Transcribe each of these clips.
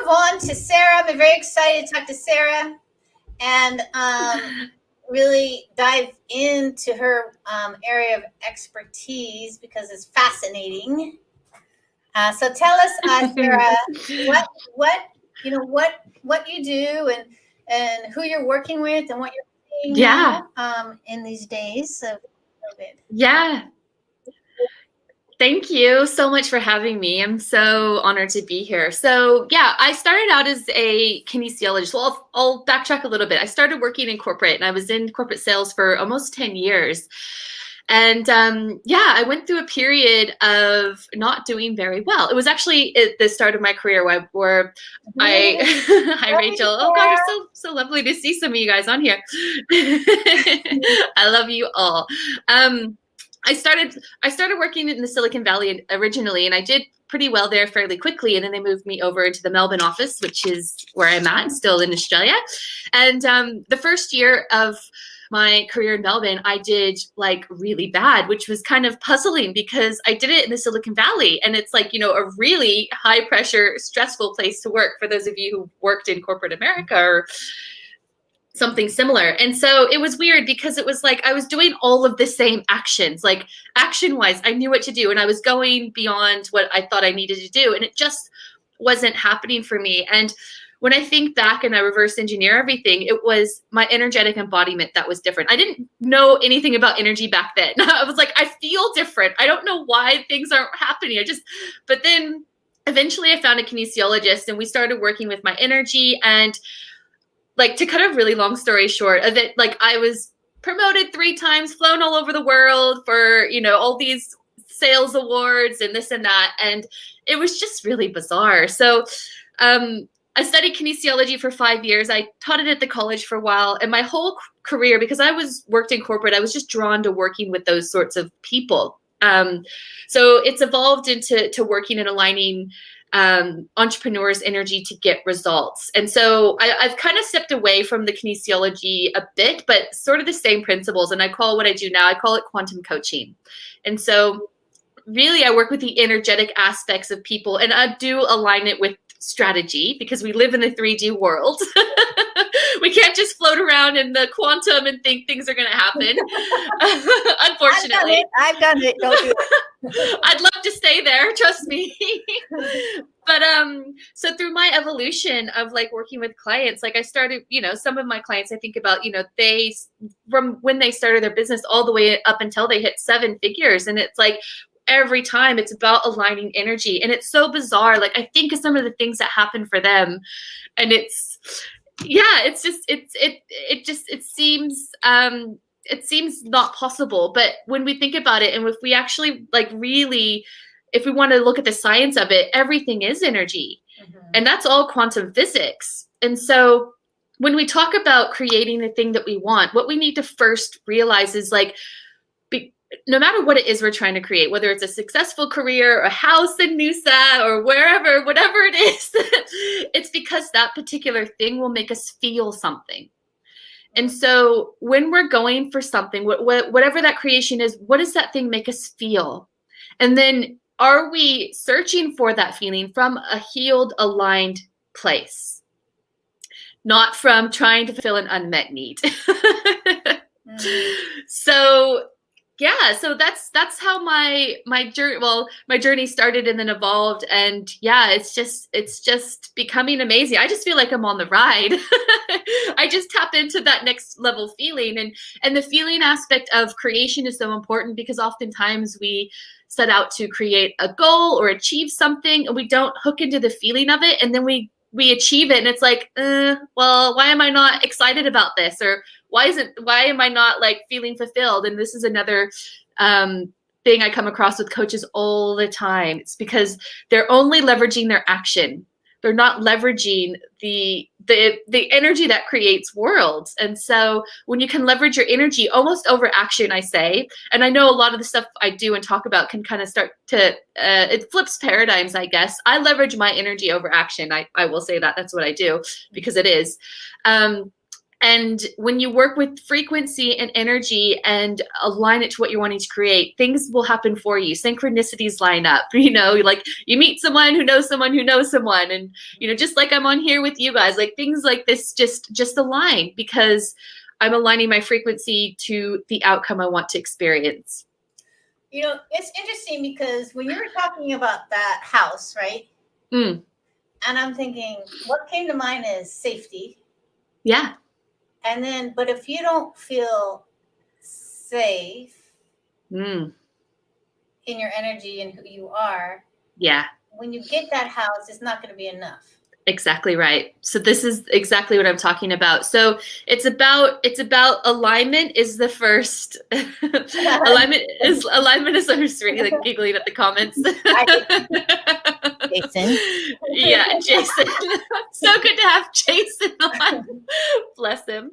move on to Sarah. I'm very excited to talk to Sarah and really dive into her area of expertise because it's fascinating. So tell us, Sarah, what you do and who you're working with and what you're seeing now in these days of COVID. Yeah. Thank you so much for having me. I'm so honored to be here. So yeah, I started out as a kinesiologist. Well, I'll backtrack a little bit. I started working in corporate and I was in corporate sales for almost 10 years. And I went through a period of not doing very well. It was actually at the start of my career where hi Rachel. Oh God, it's so lovely to see some of you guys on here. I love you all. I started working in the Silicon Valley originally, and I did pretty well there fairly quickly. And then they moved me over to the Melbourne office, which is where I'm at, still in Australia. And the first year of my career in Melbourne, I did like really bad, which was kind of puzzling because I did it in the Silicon Valley. And it's like, a really high pressure, stressful place to work for those of you who worked in corporate America or something similar. And so it was weird because it was like I was doing all of the same actions, like action wise, I knew what to do and I was going beyond what I thought I needed to do. And it just wasn't happening for me. And when I think back and I reverse engineer everything, it was my energetic embodiment that was different. I didn't know anything about energy back then. I was like, I feel different. I don't know why things aren't happening. But then eventually I found a kinesiologist and we started working with my energy. And like, to cut a really long story short, like I was promoted 3 times, flown all over the world for, all these sales awards and this and that. And it was just really bizarre. So I studied kinesiology for 5 years. I taught it at the college for a while. And my whole career, because I worked in corporate, I was just drawn to working with those sorts of people. So it's evolved into working and aligning entrepreneurs' energy to get results. And so I've kind of stepped away from the kinesiology a bit, but sort of the same principles. And I call what I do now, I call it quantum coaching. And so really I work with the energetic aspects of people and I do align it with strategy because we live in the 3D world. We can't just float around in the quantum and think things are going to happen. Unfortunately. I've done it. Don't do it. I'd love to stay there. Trust me. But so through my evolution of like working with clients, like I started, some of my clients I think about, they from when they started their business all the way up until they hit 7 figures. And it's like every time it's about aligning energy. And it's so bizarre. Like I think of some of the things that happen for them and it seems not possible. But when we think about it and if we actually if we want to look at the science of it, everything is energy. Mm-hmm. And that's all quantum physics. And so when we talk about creating the thing that we want, what we need to first realize is no matter what it is we're trying to create, whether it's a successful career, a house in Noosa or wherever, whatever it is, it's because that particular thing will make us feel something. And so when we're going for something, whatever that creation is, what does that thing make us feel? And then are we searching for that feeling from a healed, aligned place? Not from trying to fulfill an unmet need. So that's how my journey started and then evolved. And it's just becoming amazing. I just feel like I'm on the ride. I just tap into that next level feeling, and the feeling aspect of creation is so important because oftentimes we set out to create a goal or achieve something and we don't hook into the feeling of it, and then we achieve it and it's like, well, why am I not excited about this? Or why am I not like feeling fulfilled? And this is another thing I come across with coaches all the time. It's because they're only leveraging their action. They're not leveraging the energy that creates worlds. And so when you can leverage your energy almost over action, I say, and I know a lot of the stuff I do and talk about can kind of start to, it flips paradigms, I guess. I leverage my energy over action. I will say that that's what I do because it is. And when you work with frequency and energy and align it to what you're wanting to create, things will happen for you. Synchronicities line up, like you meet someone who knows someone who knows someone. And, just like I'm on here with you guys, like things like this just align because I'm aligning my frequency to the outcome I want to experience. It's interesting because when you were talking about that house, right? Mm. And I'm thinking, what came to mind is safety. Yeah. And then, but if you don't feel safe in your energy and who you are, yeah, when you get that house, it's not going to be enough. Exactly right. So this is exactly what I'm talking about. So it's about alignment is the first. alignment is the first. Really like giggling at the comments. Jason. Yeah, Jason. So good to have Jason on. Bless him.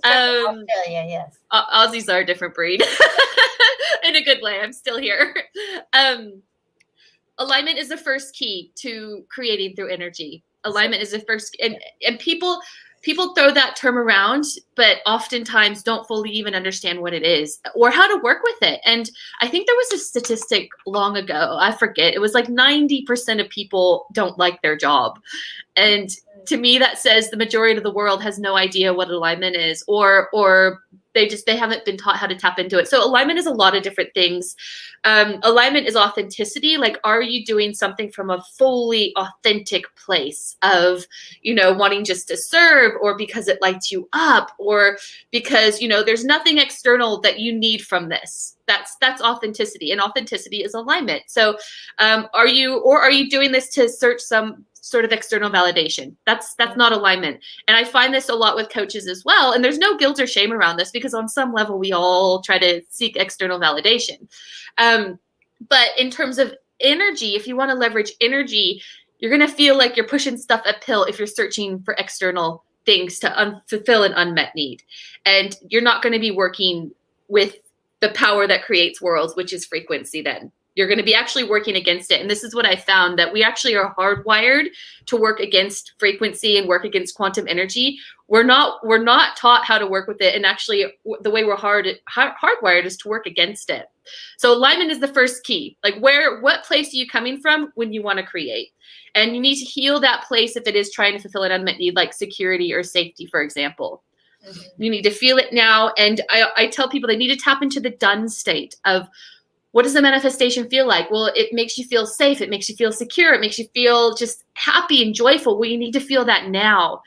Australia, yes. Aussies are a different breed. In a good way. I'm still here. Alignment is the first key to creating through energy. Alignment is the first, and people throw that term around, but oftentimes don't fully even understand what it is or how to work with it. And I think there was a statistic long ago, I forget, it was like 90% of people don't like their job. And to me, that says the majority of the world has no idea what alignment is, or they haven't been taught how to tap into it. So alignment is a lot of different things. Alignment is authenticity. Like, are you doing something from a fully authentic place of, wanting just to serve, or because it lights you up, or because, there's nothing external that you need from this. That's authenticity, and authenticity is alignment. So are you doing this to search some sort of external validation? That's not alignment. And I find this a lot with coaches as well. And there's no guilt or shame around this because on some level we all try to seek external validation. But in terms of energy, if you want to leverage energy, you're going to feel like you're pushing stuff uphill if you're searching for external things to fulfill an unmet need. And you're not going to be working with the power that creates worlds, which is frequency then. You're going to be actually working against it. And this is what I found, that we actually are hardwired to work against frequency and work against quantum energy. We're not taught how to work with it. And actually the way we're hardwired is to work against it. So alignment is the first key. Like, what place are you coming from when you want to create? And you need to heal that place if it is trying to fulfill an unmet need, like security or safety, for example. Mm-hmm. You need to feel it now. And I tell people they need to tap into the done state of, what does the manifestation feel like? Well, it makes you feel safe. It makes you feel secure. It makes you feel just happy and joyful. Well, you need to feel that now,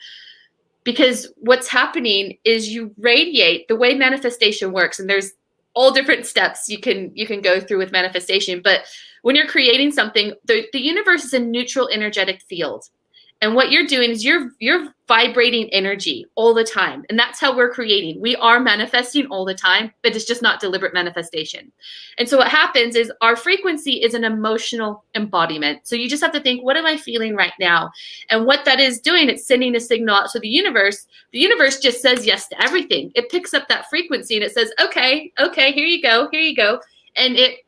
because what's happening is you radiate the way manifestation works. And there's all different steps you can go through with manifestation. But when you're creating something, the universe is a neutral energetic field. And what you're doing is you're vibrating energy all the time. And that's how we're creating. We are manifesting all the time, but it's just not deliberate manifestation. And so what happens is our frequency is an emotional embodiment. So you just have to think, what am I feeling right now? And what that is doing, it's sending a signal out to the universe. The universe just says yes to everything. It picks up that frequency and it says, okay, here you go. And it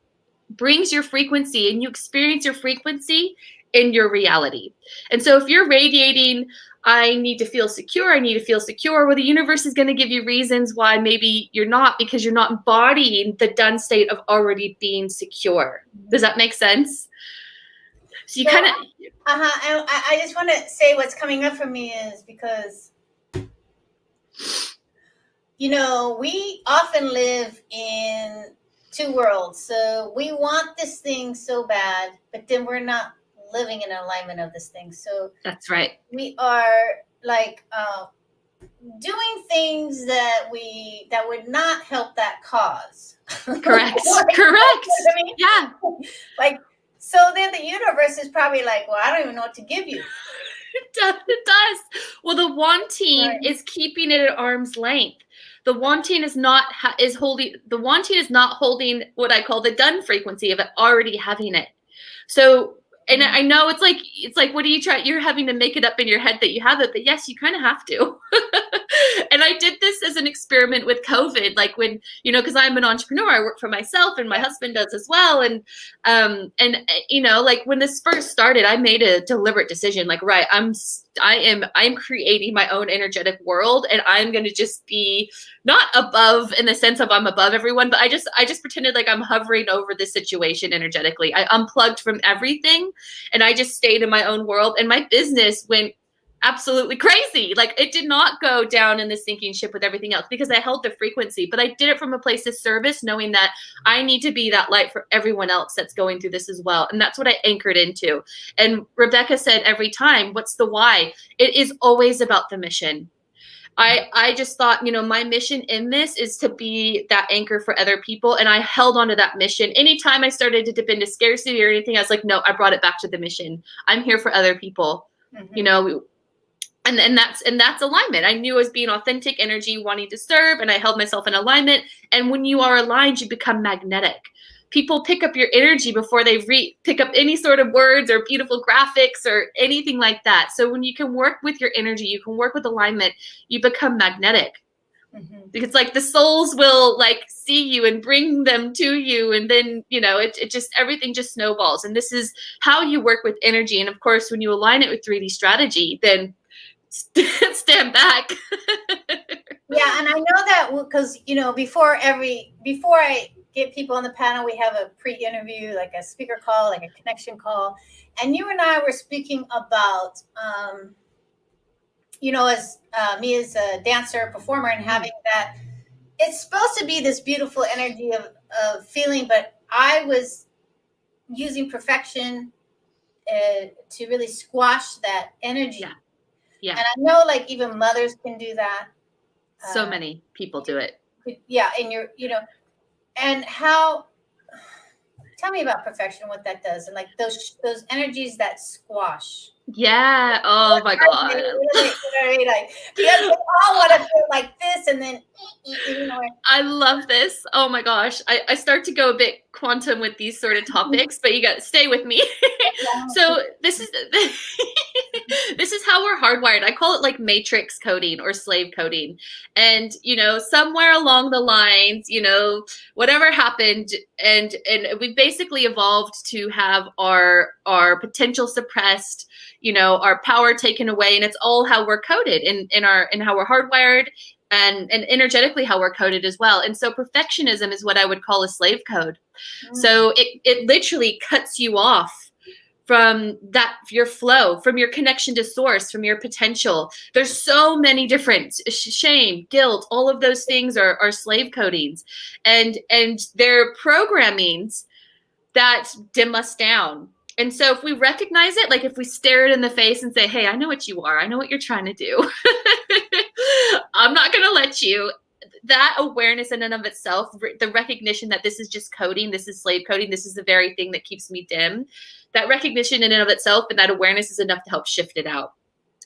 brings your frequency, and you experience your frequency in your reality. And so if you're radiating, I need to feel secure, well, the universe is going to give you reasons why maybe you're not, because you're not embodying the done state of already being secure. Does that make sense? So you kind of... I just want to say what's coming up for me is because, we often live in two worlds. So we want this thing so bad, but then we're not living in alignment of this thing. So that's right. We are like doing things that would not help that cause. Correct. Correct. I mean? Yeah. Like, so then the universe is probably like, well, I don't even know what to give you. It does. Well, the wanting is keeping it at arm's length. The wanting is not holding what I call the done frequency of it already having it. So, and I know it's like, what do you try? You're having to make it up in your head that you have it, but yes, you kind of have to. And I did this as an experiment with COVID, like when, because I'm an entrepreneur, I work for myself and my husband does as well. And like when this first started, I made a deliberate decision, like, right, I'm creating my own energetic world, and I'm going to just be not above in the sense of I'm above everyone, but I just pretended like I'm hovering over this situation energetically. I unplugged from everything and I just stayed in my own world, and my business went absolutely crazy. Like, it did not go down in the sinking ship with everything else because I held the frequency, but I did it from a place of service, knowing that I need to be that light for everyone else that's going through this as well. And that's what I anchored into. And Rebecca said every time, what's the why? It is always about the mission. I just thought, my mission in this is to be that anchor for other people. And I held on to that mission. Anytime I started to dip into scarcity or anything, I was like, no, I brought it back to the mission. I'm here for other people, And that's alignment. I knew I was being authentic energy, wanting to serve, and I held myself in alignment. And when you are aligned, you become magnetic. People pick up your energy before they pick up any sort of words or beautiful graphics or anything like that. So when you can work with your energy, you can work with alignment, you become magnetic. Because like the souls will like see you and bring them to you, and then it just, everything just snowballs. And this is how you work with energy. And of course, when you align it with 3D strategy, then stand back. Yeah, and I know that because before I get people on the panel, we have a pre-interview, like a speaker call, like a connection call, and you and I were speaking about as me as a dancer, performer, and having that, it's supposed to be this beautiful energy of feeling, but I was using perfection to really squash that energy. Yeah. And I know like even mothers can do that. So many people do it. Yeah. And and how, tell me about perfection, what that does. And like those energies that squash. Yeah. Oh my God. Like, we all want to feel like this, and then I love this. Oh my gosh. I start to go a bit quantum with these sort of topics, but you got to stay with me. So this is how we're hardwired. I call it like matrix coding or slave coding. And somewhere along the lines, whatever happened, and we basically evolved to have our potential suppressed, our power taken away, and it's all how we're coded in how we're hardwired, and energetically how we're coded as well. And so perfectionism is what I would call a slave code. So it literally cuts you off from your flow, from your connection to source, from your potential. There's so many different shame, guilt, all of those things are slave codings, and they're programmings that dim us down. And so if we recognize it, like if we stare it in the face and say, hey, I know what you are. I know what you're trying to do. I'm not going to let you. That awareness in and of itself, the recognition that this is just coding, this is slave coding, this is the very thing that keeps me dim. That recognition in and of itself and that awareness is enough to help shift it out.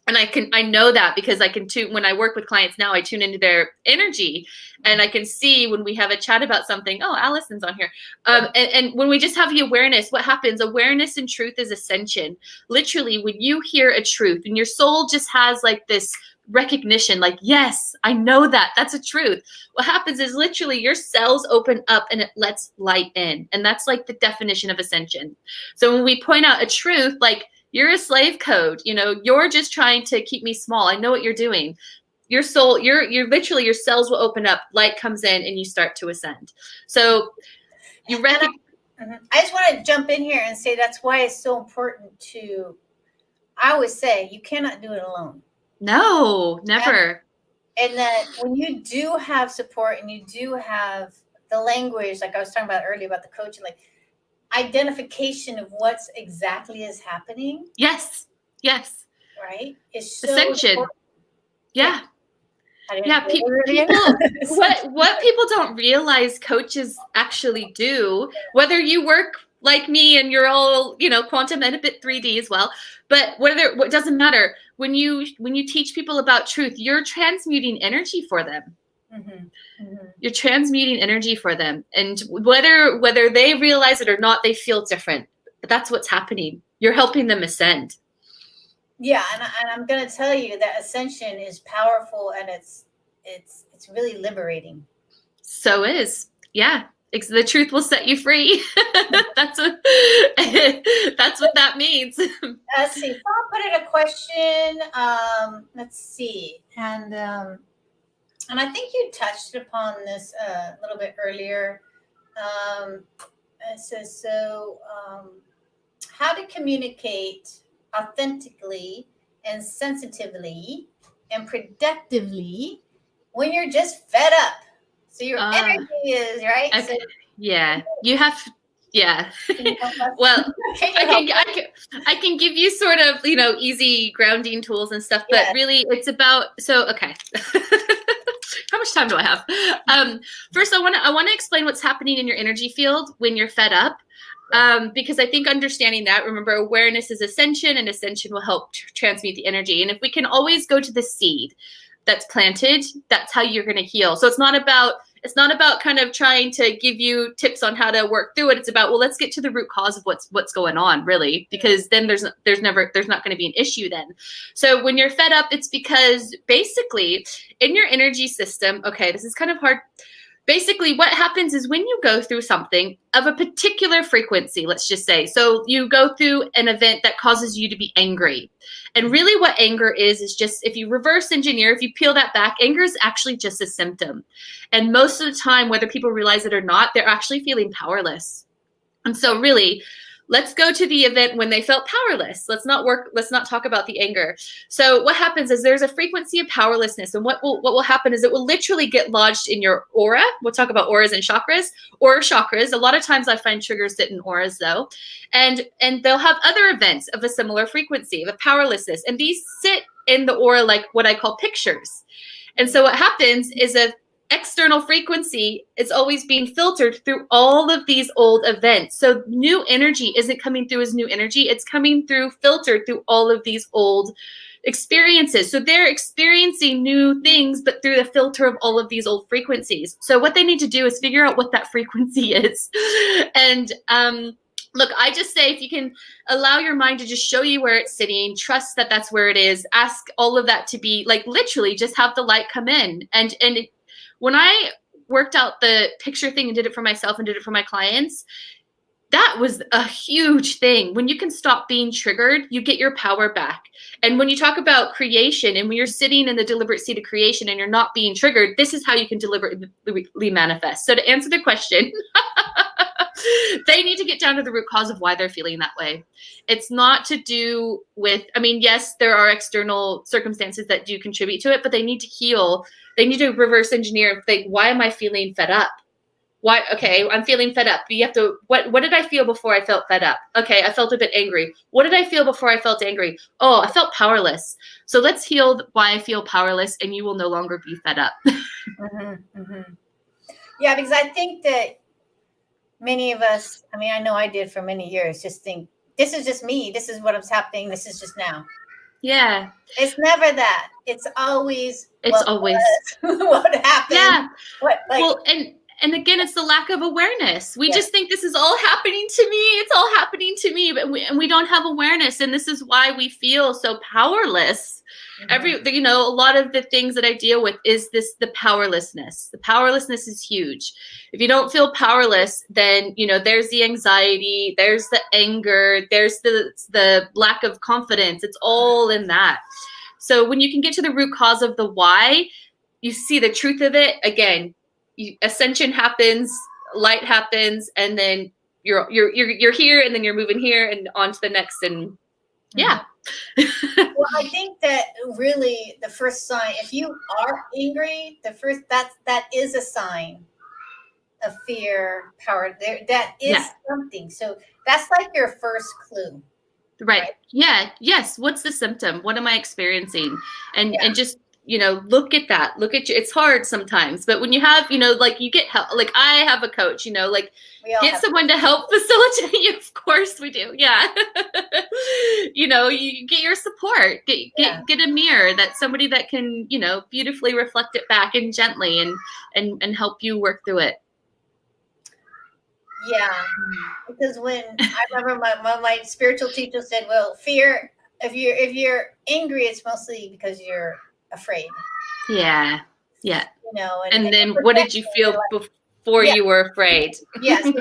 And I know that because I can tune, when I work with clients now, I tune into their energy, and I can see when we have a chat about something, oh, Allison's on here. And when we just have the awareness, what happens? Awareness and truth is ascension. Literally, when you hear a truth and your soul just has like this recognition, like, yes, I know that, that's a truth. What happens is literally your cells open up and it lets light in. And that's like the definition of ascension. So when we point out a truth, like, you're a slave code, you're just trying to keep me small. I know what you're doing. Your soul, you're literally, your cells will open up, light comes in, and you start to ascend. So you recognize. I just want to jump in here and say that's why it's so important I always say you cannot do it alone. No, never. And that when you do have support and you do have the language, like I was talking about earlier about the coaching, like identification of what's exactly is happening. Yes. Right? It's so ascension. important. Yeah. People what people don't realize coaches actually do, whether you work like me and you're all, quantum and a bit 3D as well, but what doesn't matter, when you teach people about truth, you're transmuting energy for them. You're transmuting energy for them, and whether they realize it or not, they feel different, but that's what's happening. You're helping them ascend. Yeah, and I'm gonna tell you that ascension is powerful, and it's really liberating. So is. Yeah. The truth will set you free. That's what that's what that means. Let's see. Someone put in a question. Let's see, and I think you touched upon this a little bit earlier. Um, it says so. How to communicate authentically and sensitively and productively when you're just fed up. So your Uh, energy is right. So okay. Yeah. You have yeah. can you help us? Well, Can you I help can us? I can I can give you sort of, easy grounding tools and stuff, but Yes. really it's about okay. How much time do I have? First I want to explain what's happening in your energy field when you're fed up. Because I think understanding that, remember, awareness is ascension, and ascension will help transmute the energy. And if we can always go to the seed that's planted, that's how you're going to heal. So it's not about kind of trying to give you tips on how to work through it. It's about, well, let's get to the root cause of what's going on, really, because then there's not going to be an issue then. So when you're fed up, it's because basically in your energy system, okay, this is kind of hard. Basically, what happens is when you go through something of a particular frequency, let's just say, so you go through an event that causes you to be angry. And really what anger is just, if you reverse engineer, if you peel that back, anger is actually just a symptom. And most of the time, whether people realize it or not, they're actually feeling powerless. And so really, let's go to the event when they felt powerless. Let's not talk about the anger. So what happens is there's a frequency of powerlessness, and what will happen is it will literally get lodged in your aura. We'll talk about auras and chakras, or chakras. A lot of times I find triggers sit in auras though. And they'll have other events of a similar frequency of powerlessness. And these sit in the aura like what I call pictures. And so what happens is a external frequency is always being filtered through all of these old events. So new energy isn't coming through as new energy. It's coming through filtered through all of these old experiences. So they're experiencing new things, but through the filter of all of these old frequencies. So what they need to do is figure out what that frequency is. And, look, I just say if you can allow your mind to just show you where it's sitting, trust that that's where it is, ask all of that to be like literally just have the light come in. When I worked out the picture thing and did it for myself and did it for my clients, that was a huge thing. When you can stop being triggered, you get your power back. And when you talk about creation and when you're sitting in the deliberate seat of creation and you're not being triggered, this is how you can deliberately manifest. So to answer the question, they need to get down to the root cause of why they're feeling that way. It's not to do with, yes, there are external circumstances that do contribute to it, but they need to heal. They need to reverse engineer and think, why am I feeling fed up? Why? Okay, I'm feeling fed up. You have to, what did I feel before I felt fed up? Okay, I felt a bit angry. What did I feel before I felt angry? Oh, I felt powerless. So let's heal why I feel powerless, and you will no longer be fed up. Mm-hmm, mm-hmm. Yeah, because I think that many of us, I know I did for many years, just think, this is just me. This is what's happening. This is just now. Yeah. It's never that. It's always It's always what happened. Yeah. Well, and again, it's the lack of awareness. We Yeah. just think this is all happening to me. It's all happening to me, but we don't have awareness, and this is why we feel so powerless. Mhm. A lot of the things that I deal with is the powerlessness. The powerlessness is huge. If you don't feel powerless, then there's the anxiety, there's the anger, there's the lack of confidence. It's all in that. So when you can get to the root cause of the why, you see the truth of it. Again, ascension happens, light happens, and then you're here, and then you're moving here and on to the next, and yeah. Well, I think that really the first sign, if you are angry, that is a sign of fear, power. That is Yeah. something. So that's like your first clue. Right. Yeah. Yes. What's the symptom? What am I experiencing? And just look at that. Look at you. It's hard sometimes, but when you have like you get help. Like I have a coach. Like get someone to help facilitate you. Of course we do. Yeah. You get your support. Get a mirror. That's somebody that can beautifully reflect it back and gently and help you work through it. Yeah, because when I remember my spiritual teacher said, well, fear if you're angry, it's mostly because you're afraid. Yeah. Yeah. You know, And then you're what did you protecting, you're feel like, before yeah, you were afraid? yes.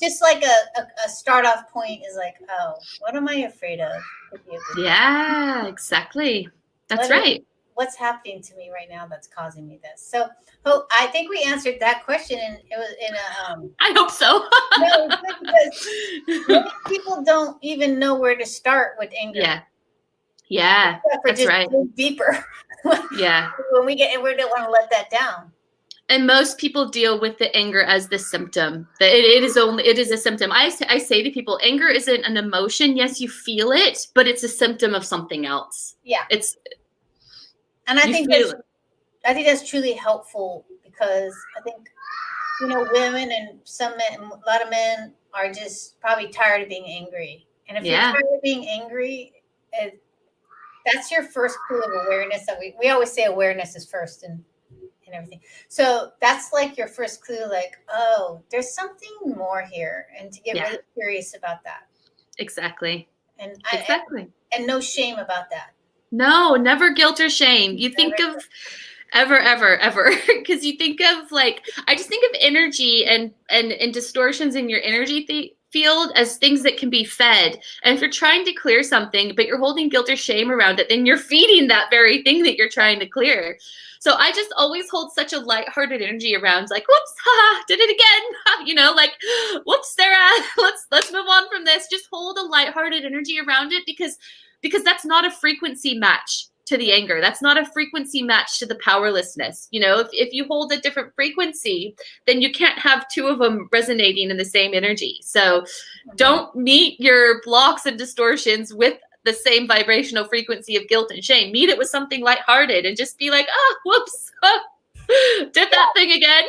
Just like a start off point is like, oh, what am I afraid of? Could be a good thing. Yeah, exactly. That's right. What's happening to me right now that's causing me this? So, Hope, I think we answered that question, and it was in a I hope so. no, because many people don't even know where to start with anger. Yeah. Yeah. For That's just right. deeper. Yeah. When we don't want to let that down. And most people deal with the anger as the symptom. That it is a symptom. I say to people, anger isn't an emotion. Yes, you feel it, but it's a symptom of something else. Yeah. And I think that's truly helpful, because I think, you know, women and some men, a lot of men are just probably tired of being angry. And if you're tired of being angry, that's your first clue of awareness. That we always say awareness is first and everything. So that's like your first clue, like, oh, there's something more here, and to get really curious about that. Exactly. And and no shame about that. No, never guilt or shame. You think of ever, because you think of, like, I just think of energy and distortions in your energy field as things that can be fed. And if you're trying to clear something, but you're holding guilt or shame around it, then you're feeding that very thing that you're trying to clear. So I just always hold such a lighthearted energy around, like, whoops, haha, did it again. You know, like, whoops, Sarah, let's move on from this. Just hold a lighthearted energy around it, because that's not a frequency match to the anger. That's not a frequency match to the powerlessness. You know, if you hold a different frequency, then you can't have two of them resonating in the same energy. So don't meet your blocks and distortions with the same vibrational frequency of guilt and shame. Meet it with something lighthearted and just be like, oh, whoops, did that thing again.